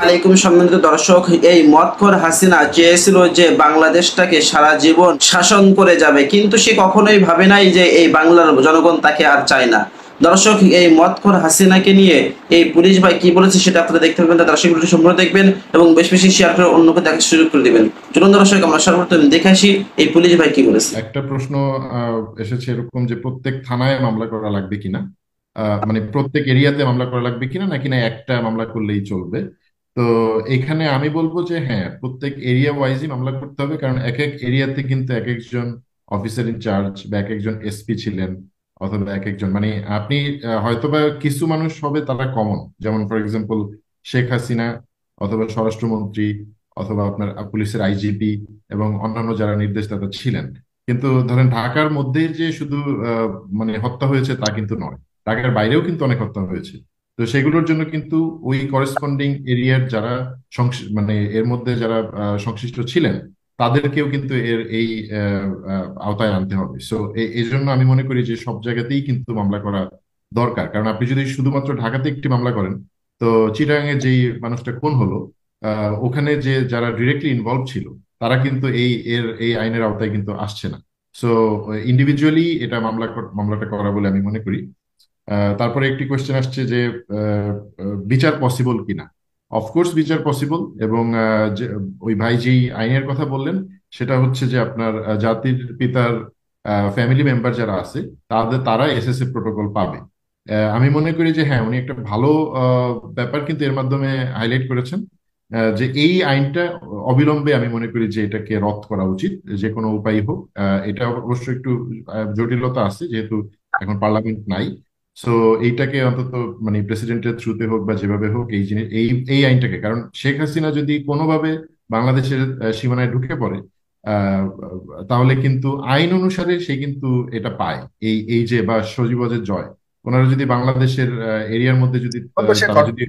আলাইকুম সম্মানিত দর্শক, এই মদখোর হাসিনা চেয়েছিল যে বাংলাদেশটাকে সারা জীবন শাসন করে যাবে, কিন্তু সে কখনোই ভাবে নাই যে এই বাংলার জনগণ তাকে আর চায় না। দর্শক, এই মদখোর হাসিনাকে নিয়ে এই পুলিশ ভাই কি বলেছে সেটা আপনারা দেখতে পাবেন। দর্শক ভিডিওটি সম্পূর্ণ দেখবেন এবং বেশ বেশি শেয়ার করে অন্যকে দেখার সুযোগ করে দিবেন। চলুন দর্শক, আমরা সর্বপ্রথম দেখে আসি এই পুলিশ ভাই কি বলেছে। একটা প্রশ্ন এসেছে এরকম যে প্রত্যেক থানায় মামলা করা লাগবে কিনা, মানে প্রত্যেক এরিয়াতে মামলা করা লাগবে কিনা, নাকি না একটা মামলা করলেই চলবে। তো এখানে আমি বলবো যে হ্যাঁ, প্রত্যেক এরিয়া ওয়াইজই মামলা করতে হবে, কারণ এক এক এরিয়াতে কিন্তু এক একজন অফিসার ইনচার্জ বা এক একজন এসপি ছিলেন, অথবা এক একজন মানে আপনি হয়তোবা কিছু মানুষ হবে তারা কমন, যেমন ফর এক্সাম্পল শেখ হাসিনা, অথবা স্বরাষ্ট্রমন্ত্রী, অথবা আপনার পুলিশের আইজিপি এবং অন্যান্য যারা নির্দেশদাতা ছিলেন। কিন্তু ধরেন ঢাকার মধ্যে যে শুধু মানে হত্যা হয়েছে তা কিন্তু নয়, ঢাকার বাইরেও কিন্তু অনেক হত্যা হয়েছে। তো সেগুলোর জন্য কিন্তু ওই করেসপন্ডিং এরিয়ার যারা মানে এর মধ্যে যারা সংশ্লিষ্ট ছিলেন, তাদেরকেও কিন্তু এর এই আওতায় আনতে হবে। সো এই জন্য আমি মনে করি যে সব জায়গাতেই কিন্তু মামলা করা দরকার, কারণ আপনি যদি শুধুমাত্র ঢাকাতে একটি মামলা করেন, তো চিটাগাঙে যেই মানুষটা খুন হলো, ওখানে যে যারা ডিরেক্টলি ইনভলভ ছিল, তারা কিন্তু এই আইনের আওতায় কিন্তু আসছে না। সো ইন্ডিভিজুয়ালি এটা মামলাটা করা বলে আমি মনে করি। তারপরে একটি কোয়েশ্চেন আসছে যে বিচার পসিবল কিনা। অফকোর্স বিচার পসিবল, এবং ওই ভাই যেই আইনের কথা বললেন, সেটা হচ্ছে যে আপনার জাতির পিতার ফ্যামিলি মেম্বার যারা আছে, তারা এসএসএ প্রোটোকল পাবে। আমি মনে করি যে হ্যাঁ, উনি একটা ভালো ব্যাপার কিন্তু এর মাধ্যমে হাইলাইট করেছেন, যে এই আইনটা অবিলম্বে আমি মনে করি যে এটাকে রদ করা উচিত, যে কোনো উপায় হোক। এটা অবশ্য একটু জটিলতা আছে, যেহেতু এখন পার্লামেন্ট নাই। সো এইটাকে অন্তত মানে প্রেসিডেন্টের থ্রুতে হোক বা যেভাবে হোক, এই জিনিস এই আইনটাকে, কারণ শেখ হাসিনা যদি কোনোভাবে বাংলাদেশের সীমানায় ঢুকে পড়ে, আহ, তাহলে কিন্তু আইন অনুসারে সে কিন্তু এটা পায়। এই এই যে বা সজীবজের জয়, ওনারা যদি বাংলাদেশের এরিয়ার মধ্যে যদি এখন তো সে তারা যদি,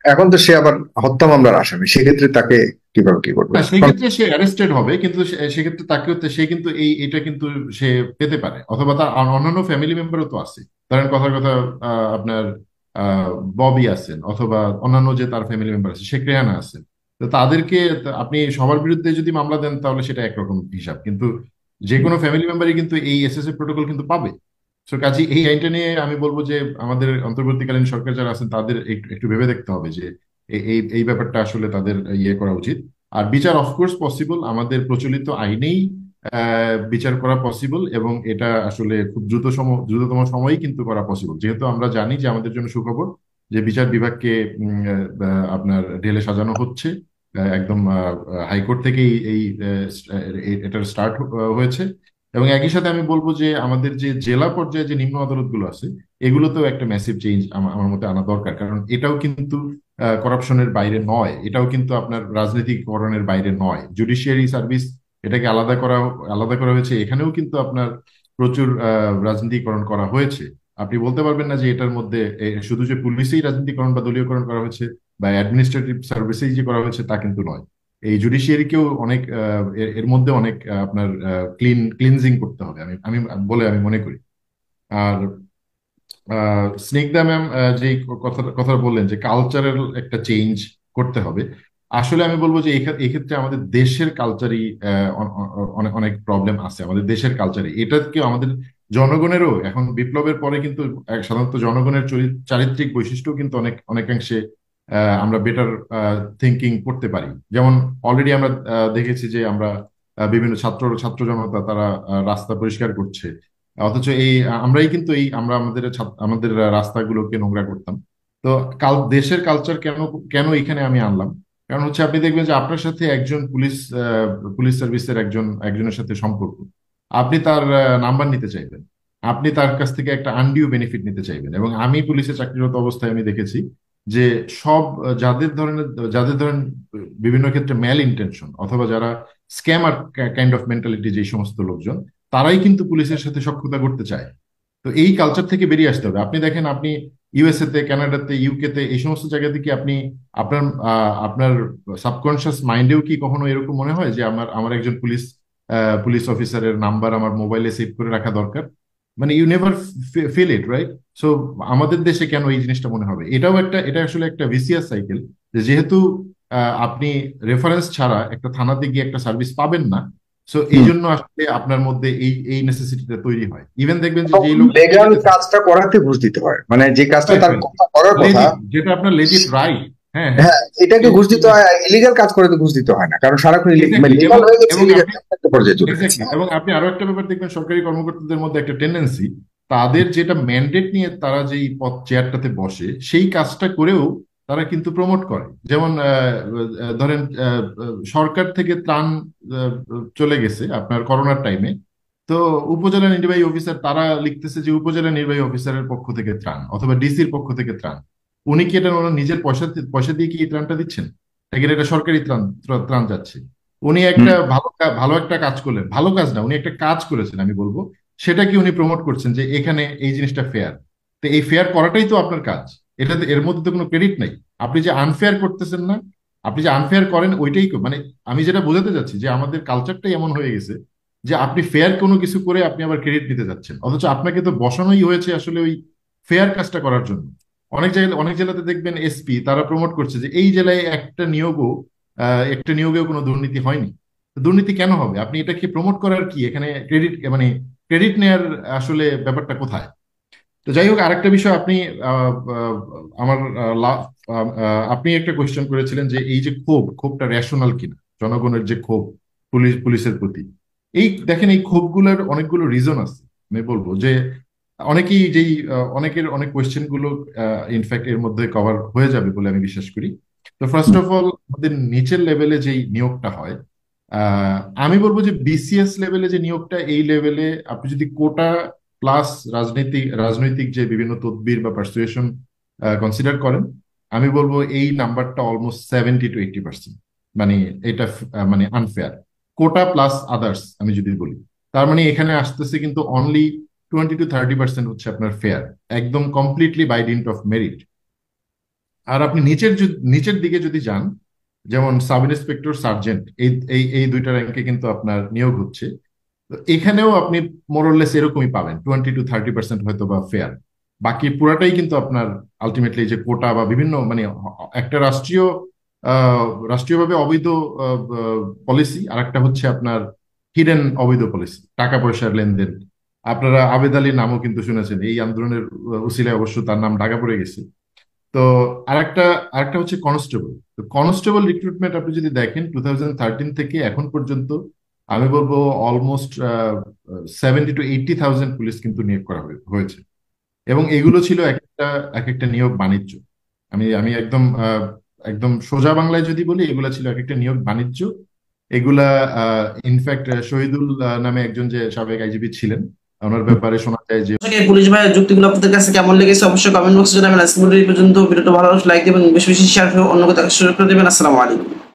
এখন তো সে আবার হত্যা মামলার আসামি, সেক্ষেত্রে তাকে কিভাবে কি করবে? না সেই ক্ষেত্রে সে অ্যারেস্টেড হবে, কিন্তু সেক্ষেত্রে তাকেও সে কিন্তু এটা কিন্তু সে পেতে পারে, অথবা তার অন্যান্য ফ্যামিলি মেম্বারও তো আছে। ধরেন কথার কথা, আপনার আহ, ববি আছেন, অথবা অন্যান্য যে তার ফ্যামিলি মেম্বার আছে, শেখ রেহানা আছেন। তো তাদেরকে আপনি সবার বিরুদ্ধে যদি মামলা দেন, তাহলে সেটা একরকম হিসাব, কিন্তু যে কোনো ফ্যামিলি মেম্বারই কিন্তু এই এসএসএ প্রোটোকল কিন্তু পাবে। তো কাজে এই আইনটা নিয়ে আমি বলবো যে আমাদের অন্তর্বর্তীকালীন সরকার যারা আছেন, তাদের একটু একটু ভেবে দেখতে হবে যে এই এই ব্যাপারটা আসলে তাদের ইয়ে করা উচিত। আর বিচার অফকোর্স পসিবল, আমাদের প্রচলিত আইনেই বিচার করা পসিবল, এবং এটা আসলে খুব দ্রুততম সময়েই কিন্তু করা পসিবল, যেহেতু আমরা জানি যে আমাদের জন্য সুখবর যে বিচার বিভাগকে আপনার ঢেলে সাজানো হচ্ছে। একদম হাইকোর্ট থেকেই এটার স্টার্ট হয়েছে। এবং একই সাথে আমি বলবো যে আমাদের যে জেলা পর্যায়ে যে নিম্ন আদালতগুলো আছে, এগুলোতেও একটা ম্যাসিভ চেঞ্জ আমার মতে আনা দরকার, কারণ এটাও কিন্তু করাপশনের বাইরে নয়, এটাও কিন্তু আপনার রাজনীতিকরণের বাইরে নয়। জুডিশিয়ারি সার্ভিস, এটাকে আলাদা করা হয়েছে, এখানেও কিন্তু আপনার প্রচুর রাজনীতিকরণ করা হয়েছে। আপনি বলতে পারবেন না যে এটার মধ্যে শুধু যে পুলিশেই রাজনীতিকরণ বা দলীয়করণ করা হয়েছে, বা অ্যাডমিনিস্ট্রেটিভ সার্ভিসেই যে করা হয়েছে তা কিন্তু নয়। এই জুডিশিয়ারিকেও অনেক এর মধ্যে অনেক আপনার ক্লিনজিং করতে হবে, আমি মনে করি। আর স্নিগ্ধা ম্যাম যে কথা বললেন যে কালচারাল একটা চেঞ্জ করতে হবে, আসলে আমি বলবো যে এক্ষেত্রে আমাদের দেশের কালচারই অনেক অনেক প্রবলেম আছে। আমাদের দেশের কালচারে এটাকে আমাদের জনগণেরও এখন বিপ্লবের পরে কিন্তু সাধারণত জনগণের চারিত্রিক বৈশিষ্ট্য কিন্তু অনেকাংশে আমরা বেটার থিঙ্কিং করতে পারি। যেমন অলরেডি আমরা দেখেছি যে আমরা বিভিন্ন ছাত্র জনতা তারা রাস্তা পরিষ্কার করছে, অথচ আমরাই কিন্তু আমরা আমাদের রাস্তাগুলোকে নোংরা করতাম। তো দেশের কালচার কেন কেন এখানে আমি আনলাম, কারণ হচ্ছে আপনি দেখবেন যে আপনার সাথে একজন পুলিশ সার্ভিসের একজনের সাথে সম্পর্ক, আপনি তার নাম্বার নিতে চাইবেন, আপনি তার কাছ থেকে একটা আনডিউ বেনিফিট নিতে চাইবেন। এবং আমি পুলিশে চাকরিরত অবস্থায় আমি দেখেছি যে সব যাদের ধরেন বিভিন্ন ক্ষেত্রে ম্যাল ইন্টেনশন, অথবা যারা স্ক্যামার কাইন্ড অফ মেন্টালিটি, যে সমস্ত লোকজন, তারাই কিন্তু পুলিশের সাথে সখ্যতা করতে চায়। তো এই কালচার থেকে বেরিয়ে আসতে হবে। আপনি দেখেন, আপনি ইউএসএ তে, কানাডাতে, ইউকে তে, এই সমস্ত জায়গাতে কি আপনি আপনার সাবকনশিয়াস মাইন্ডেও কি কখনো এরকম মনে হয় যে আমার আমার একজন পুলিশ অফিসারের নাম্বার আমার মোবাইলে সেভ করে রাখা দরকার? মানে you never feel it, right? So আমাদের দেশে কেন এই জিনিসটা মনে হবে? এটা আসলে একটা ভিসিয়াস সাইকেল, যে যেহেতু আপনি রেফারেন্স ছাড়া একটা থানাতে গিয়ে একটা সার্ভিস পাবেন না, সো এই হুম। জন্য আসলে আপনার মধ্যে এই নেসেসিটিটা তৈরি হয়। ইভেন দেখবেন যে যেই লোকটা লেগাল কাজটা করাতে ঘুষ দিতে হয়, মানে যে কাজটা তার কথা করার কথা, লেজিট, যেটা আপনার লেজিট রাইট, হ্যাঁ হ্যাঁ, হ্যাঁ, এটাকে ঘুষ দিতে হয়। ইলিগাল কাজ করে তো ঘুষ দিতে হয় না, কারণ সারাক্ষণ এক্স্যাক্টলি। লিগাল হয়ে গেছে, এবং ইলিগাল আপনি একটা পর্যায়ে চলে গেছে। এক্স্যাক্টলি, এবং আপনি আরো একটা ব্যাপার দেখবেন, সরকারি কর্মকর্তাদের মধ্যে একটা টেন্ডেন্সি, তাদের যেটা ম্যান্ডেট নিয়ে তারা যেই পদ চেয়ারটাতে বসে সেই কাজটা করেও তারা কিন্তু প্রমোট করে। যেমন ধরেন সরকার থেকে ত্রাণ আহ, চলে গেছে আপনার করোনার টাইমে, তো উপজেলা নির্বাহী অফিসার তারা লিখতেছে যে উপজেলা নির্বাহী অফিসারের পক্ষ থেকে ত্রাণ, অথবা ডিসির পক্ষ থেকে ত্রাণ। উনি কি এটা ওনার নিজের পয়সা পয়সা দিয়ে কি এই ত্রাণটা দিচ্ছেন, নাকি এটা সরকারি ত্রাণ ত্রাণ যাচ্ছে? উনি হুম। একটা ভালো একটা কাজ করলেন, ভালো কাজ না, উনি একটা কাজ করেছেন আমি বলবো, সেটা কি উনি প্রমোট করছেন যে এখানে এই জিনিসটা ফেয়ার। তো এই ফেয়ার করাটাই তো আপনার কাজ, এর মধ্যে তো কোনো ক্রেডিট নাই। আপনি যে আনফেয়ার করতেছেন না, আপনি যে আনফেয়ার করেন ওইটাই মানে আমি যেটা বোঝাতে চাচ্ছি যে আমাদের কালচারটাই এমন হয়ে গেছে যে আপনি ফেয়ার কোনো কিছু করে আপনি আবার ক্রেডিট নিতে যাচ্ছেন, অথচ আপনাকে তো বসানোই হয়েছে আসলে ওই ফেয়ার কাজটা করার জন্য। অনেক জেলাতে দেখবেন এসপি তারা প্রমোট করছে যে এই জেলায় একটা নিয়োগেও কোনো দুর্নীতি হয়নি। তো দুর্নীতি কেন হবে? আপনি এটাকে প্রমোট করার কি এখানে ক্রেডিট, মানে ক্রেডিট নেয়ার আসলে ব্যাপারটা কোথায়? তো যাই হোক, আরেকটা বিষয় আপনি আহ, আহ, আমার আপনি একটা কোয়েশ্চেন করেছিলেন যে এই যে ক্ষোভটা রেশনাল কিনা, জনগণের যে ক্ষোভ পুলিশের প্রতি। এই দেখেন, এই ক্ষোভগুলোর অনেকগুলো রিজন আছে। আমি বলবো যে অনেকের অনেক কোয়েশ্চেন গুলো ইনফ্যাক্ট এর মধ্যে কভার হয়ে যাবে বলে আমি বিশ্বাস করি। তো ফার্স্ট অফ অল, আমাদের নিচের লেভেলে যেই নিয়োগটা হয়, আমি বলবো যে বিসিএস লেভেলে যে নিয়োগটা, এই লেভেলে আপনি যদি কোটা প্লাস রাজনৈতিক যে বিভিন্ন তদবির বা পার্সুয়েশন কনসিডার করেন, আমি বলবো এই নাম্বারটা অলমোস্ট 70 to 80%। মানে এটা মানে আনফেয়ার। কোটা প্লাস আদার্স আমি যদি বলি, তার মানে এখানে আসতেছে কিন্তু অনলি 20 to 30% হচ্ছে আপনার ফেয়ার, একদম completely by dint of merit. আর আপনি নিচের দিকে যদি যান, যেমন সাব ইন্সপেক্টর, সার্জেন্ট, এই এই এই দুইটা র্যাঙ্কে কিন্তু আপনার নিয়োগ হচ্ছে। তো এখানেও আপনি মোরলেস এরকমই পাবেন, 20 to 30% হয়তো বা ফেয়ার। বাকি পুরাটাই কিন্তু আপনার আলটিমেটলি যে কোটা বা বিভিন্ন মানে একটা আহ, রাষ্ট্রীয়ভাবে অবৈধ পলিসি, আর একটা হচ্ছে আপনার হিডেন অবৈধ পলিসি, টাকা পয়সার লেনদেন। আপনারা আবেদ আলীর নামও কিন্তু শুনেছেন, এই আন্দোলনের উসিলায় অবশ্য তার নাম ঢাকা পড়ে গেছে। তো আরেকটা আরেকটা হচ্ছে কনস্টেবল। তো কনস্টেবল রিক্রুটমেন্ট আপনি যদি দেখেন 2013 থেকে এখন পর্যন্ত, আমি বলবো অলমোস্ট 70 to 80,000 পুলিশ কিন্তু নিয়োগ করা হয়েছে। এবং এগুলো ছিল এক একটা নিয়োগ বাণিজ্য। আমি আমি একদম একদম সোজা বাংলায় যদি বলি, এগুলা ছিল এক একটা নিয়োগ বাণিজ্য। এগুলা ইনফ্যাক্ট শহীদুল নামে একজন যে সাবেক আইজিপি ছিলেন, ওনার ব্যাপারে শোনা যায় যে দর্শক, এই পুলিশ ভাইয়ের যুক্তিগুলো আপনাদের কাছে কেমন লেগেছে অবশ্যই কমেন্ট বক্সে জানাবেন। আজকে ভিডিও এই পর্যন্ত। ভিডিওটা ভালো লাগলে লাইক দিবেন, বেশি বেশি শেয়ার করে অন্য কথা সুযোগ করে দেবেন। আসসালামু আলাইকুম।